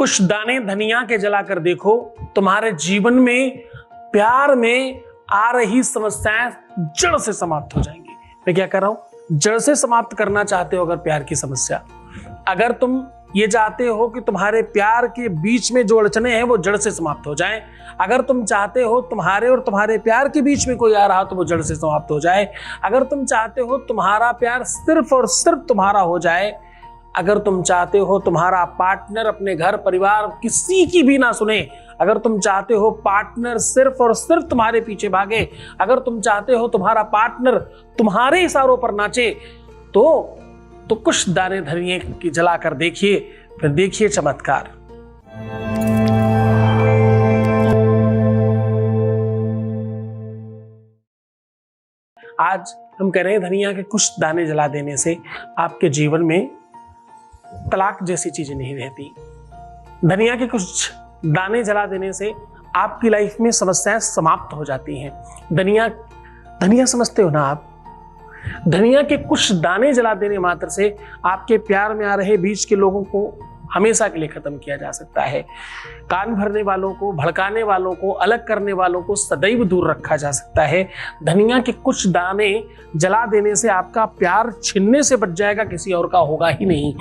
कुछ दाने धनिया के जलाकर देखो, तुम्हारे जीवन में प्यार में आ रही समस्याएं जड़ से समाप्त हो जाएंगी। मैं क्या कर रहा हूं, जड़ से समाप्त करना चाहते हो अगर प्यार की समस्या, अगर तुम ये चाहते हो कि तुम्हारे प्यार के बीच में जो अड़चने हैं वो जड़ से समाप्त हो जाएं, अगर तुम चाहते हो तुम्हारे और तुम्हारे प्यार के बीच में कोई आ रहा तो वो जड़ से समाप्त हो जाए, अगर तुम चाहते हो तुम्हारा प्यार सिर्फ और सिर्फ तुम्हारा हो जाए, अगर तुम चाहते हो तुम्हारा पार्टनर अपने घर परिवार किसी की भी ना सुने, अगर तुम चाहते हो पार्टनर सिर्फ और सिर्फ तुम्हारे पीछे भागे, अगर तुम चाहते हो तुम्हारा पार्टनर तुम्हारे इशारों पर नाचे, तो कुछ दाने धनिए की जलाकर देखिए, फिर देखिए चमत्कार। आज हम कह रहे हैं धनिया के कुछ दाने जला देने से आपके जीवन में तलाक जैसी चीजें नहीं रहती। धनिया के कुछ दाने जला देने से आपकी लाइफ में समस्याएं समाप्त हो जाती हैं। धनिया समझते हो ना आप? धनिया के कुछ दाने जला देने मात्र से आपके प्यार में आ रहे बीच के लोगों को हमेशा के लिए खत्म किया जा सकता है। कान भरने वालों को, भड़काने वालों को, अलग करने वालों को सदैव दूर रखा जा सकता है। धनिया के कुछ दाने जला देने से आपका प्यार छिनने से बच जाएगा, किसी और का होगा ही नहीं।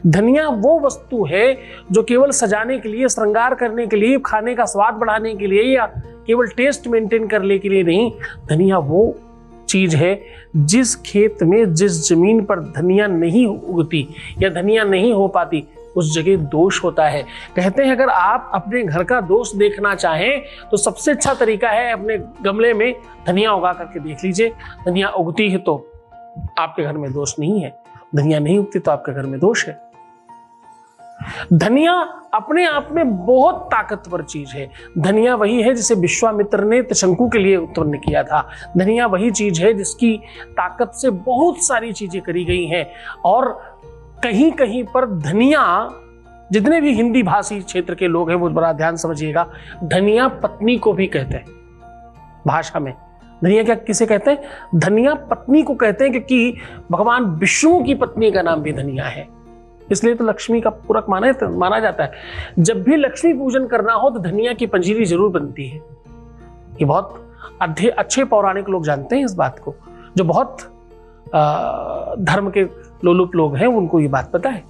धनिया वो वस्तु है जो केवल सजाने के लिए, श्रृंगार करने के लिए, खाने का स्वाद बढ़ाने के लिए या केवल टेस्ट मेंटेन करने के लिए नहीं। धनिया वो चीज है जिस खेत में, जिस जमीन पर धनिया नहीं उगती या धनिया नहीं हो पाती, उस जगह दोष होता है। कहते हैं अगर आप अपने घर का दोष देखना चाहें तो सबसे अच्छा तरीका है अपने गमले में धनिया उगा करके देख लीजिए। धनिया उगती है तो आपके घर में दोष नहीं है, धनिया नहीं उगती तो आपके घर में दोष है। धनिया अपने आप में बहुत ताकतवर चीज है। धनिया वही है जिसे विश्वामित्र ने त्रिशंकु के लिए उत्पन्न किया था। धनिया वही चीज है जिसकी ताकत से बहुत सारी चीजें करी गई हैं। और कहीं कहीं पर धनिया, जितने भी हिंदी भाषी क्षेत्र के लोग हैं वो बड़ा ध्यान समझिएगा, धनिया पत्नी को भी कहते हैं भाषा में। धनिया क्या किसे कहते हैं? धनिया पत्नी को कहते हैं, क्योंकि भगवान विष्णु की पत्नी का नाम भी धनिया है, इसलिए तो लक्ष्मी का पूरक माना जाता है। जब भी लक्ष्मी पूजन करना हो तो धनिया की पंजीरी जरूर बनती है। ये बहुत अच्छे पौराणिक लोग जानते हैं इस बात को। जो बहुत धर्म के लोलुप लोग हैं उनको ये बात पता है।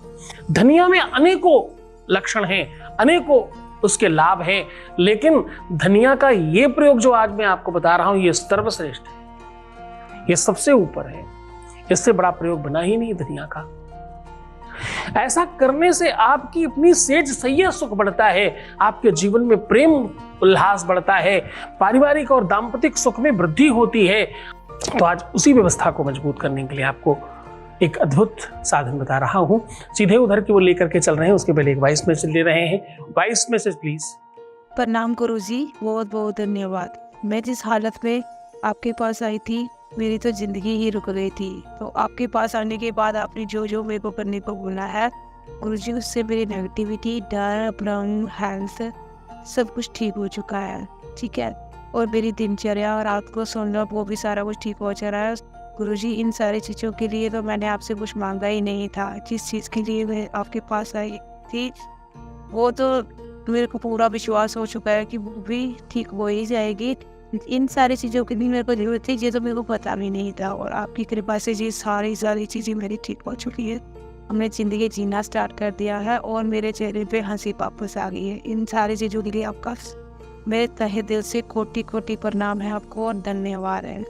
धनिया में अनेकों लक्षण हैं, अनेकों उसके लाभ हैं, लेकिन धनिया का ये प्रयोग जो आज मैं आपको बता रहा हूं ये सर्वश्रेष्ठ है, ये सबसे ऊपर है। इससे बड़ा प्रयोग बना ही नहीं धनिया का। ऐसा करने से आपकी अपनी सेज सैया सुख बढ़ता है, आपके जीवन में प्रेम उल्लास बढ़ता है, पारिवारिक और दाम्पतिक सुख में वृद्धि होती है। तो आज उसी व्यवस्था को मजबूत करने के लिए आपको एक अद्भुत साधन बता रहा हूं। सीधे उधर की वो लेकर के चल रहे हैं, उसके पहले एक वॉइस मैसेज ले रहे हैं। Voice message please. प्रणाम गुरुजी, बहुत बहुत धन्यवाद। मैं जिस हालत में आपके पास आई थी मेरी तो जिंदगी ही रुक गई थी, तो आपके पास आने के बाद आपने जो जो मेरे को करने को बोला है गुरुजी, उससे मेरी नेगेटिविटी, डर, भ्रम, हेल्थ सब कुछ ठीक हो चुका है। ठीक है, और मेरी दिनचर्या और रात को सोना वो भी सारा कुछ ठीक हो जा रहा है। गुरुजी, इन सारी चीज़ों के लिए तो मैंने आपसे कुछ मांगा ही नहीं था। जिस चीज़ के लिए मैं आपके पास आई थी वो तो मेरे को पूरा विश्वास हो चुका है कि वो भी ठीक हो ही जाएगी। इन सारी चीज़ों की भी मेरे को जरूरत थी, ये तो मेरे को पता भी नहीं था, और आपकी कृपा से ये सारी चीज़ें मेरी ठीक हो चुकी है। हमने ज़िंदगी जीना स्टार्ट कर दिया है और मेरे चेहरे पे हंसी वापस आ गई है। इन सारी चीज़ों के लिए आपका मेरे तहे दिल से कोटि कोटि प्रणाम है आपको और धन्यवाद है।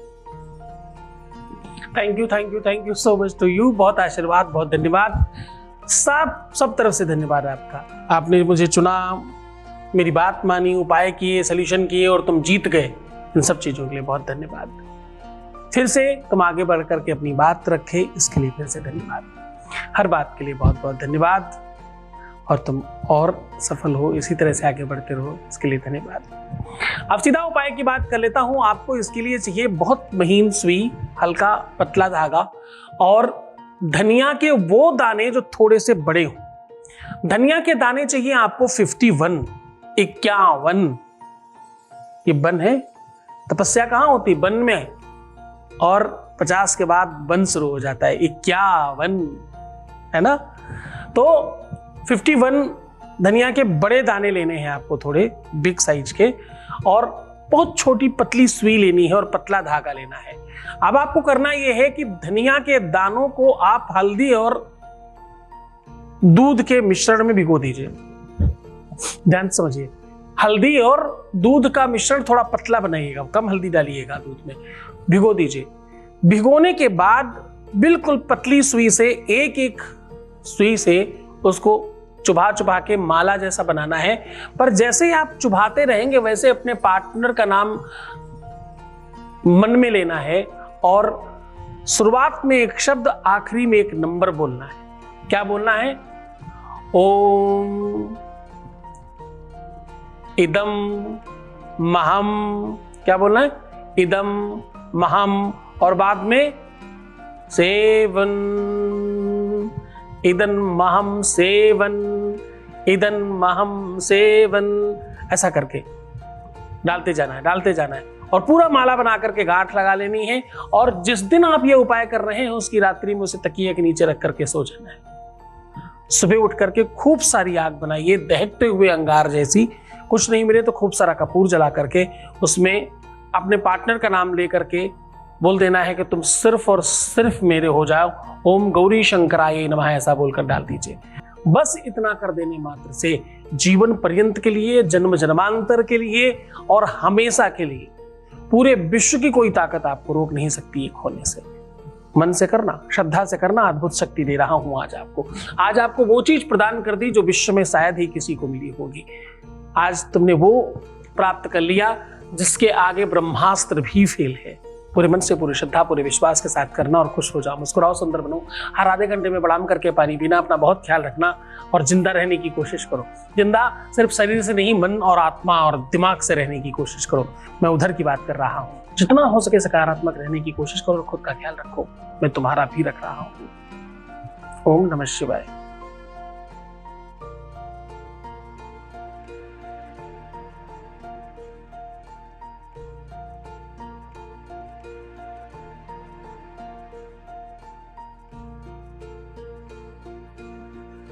Thank you so much to you. बहुत आशीर्वाद, बहुत धन्यवाद, सब तरफ से धन्यवाद आपका। आपने मुझे चुना, मेरी बात मानी, उपाय किए, सोल्यूशन किए और तुम जीत गए। इन सब चीजों के लिए बहुत धन्यवाद। फिर से तुम आगे बढ़ करके अपनी बात रखे, इसके लिए फिर से धन्यवाद। हर बात के लिए बहुत बहुत धन्यवाद, और तुम और सफल हो, इसी तरह से आगे बढ़ते रहो, इसके लिए धन्यवाद। अब सीधा उपाय की बात कर लेता हूं। आपको इसके लिए चाहिए बहुत महीन सुई, हल्का पतला धागा और धनिया के वो दाने जो थोड़े से बड़े हो। धनिया के दाने चाहिए आपको 51। ये वन है, तपस्या कहां होती? वन में, और 50 के बाद वन शुरू हो जाता है, 51 है ना। तो 51 धनिया के बड़े दाने लेने हैं आपको, थोड़े बिग साइज के, और बहुत छोटी पतली सुई लेनी है और पतला धागा लेना है। अब आपको करना यह है कि धनिया के दानों को आप हल्दी और दूध के मिश्रण में भिगो दीजिए। ध्यान से समझिए, हल्दी और दूध का मिश्रण थोड़ा पतला बनाइएगा, कम हल्दी डालिएगा दूध में, भिगो दीजिए। भिगोने के बाद बिल्कुल पतली सुई से, एक एक सुई से उसको चुभा चुभा के माला जैसा बनाना है। पर जैसे ही आप चुभाते रहेंगे वैसे अपने पार्टनर का नाम मन में लेना है और शुरुआत में एक शब्द, आखिरी में एक नंबर बोलना है। क्या बोलना है? ओम इदम महम, क्या बोलना है? इदम महम, और बाद में सेवन, इदन महम सेवन, इदन महम सेवन, ऐसा करके डालते जाना है, डालते जाना है, और पूरा माला बना करके गांठ लगा लेनी है। और जिस दिन आप ये उपाय कर रहे हैं उसकी रात्रि में उसे तकिए के नीचे रख करके सो जाना है। सुबह उठ करके खूब सारी आग बनाइए, दहकते हुए अंगार जैसी, कुछ नहीं मिले तो खूब सारा कपूर जला करके उसमें अपने पार्टनर का नाम लेकर के बोल देना है कि तुम सिर्फ और सिर्फ मेरे हो जाओ, ओम गौरी शंकराय नमः, ऐसा बोलकर डाल दीजिए। बस इतना कर देने मात्र से जीवन पर्यंत के लिए, जन्म जन्मांतर के लिए और हमेशा के लिए पूरे विश्व की कोई ताकत आपको रोक नहीं सकती एक होने से। मन से करना, श्रद्धा से करना, अद्भुत शक्ति दे रहा हूं आज आपको। आज आपको वो चीज प्रदान कर दी जो विश्व में शायद ही किसी को मिली होगी। आज तुमने वो प्राप्त कर लिया जिसके आगे ब्रह्मास्त्र भी फेल है। पूरे मन से, पूरी श्रद्धा, पूरे विश्वास के साथ करना और खुश हो जाओ, मुस्कुराओ, सुंदर बनो। हर आधे घंटे में बड़ाम करके पानी पीना, अपना बहुत ख्याल रखना और जिंदा रहने की कोशिश करो। जिंदा सिर्फ शरीर से नहीं, मन और आत्मा और दिमाग से रहने की कोशिश करो। मैं उधर की बात कर रहा हूँ। जितना हो सके सकारात्मक रहने की कोशिश करो और खुद का ख्याल रखो। मैं तुम्हारा भी रख रहा हूँ। ओम नमः शिवाय।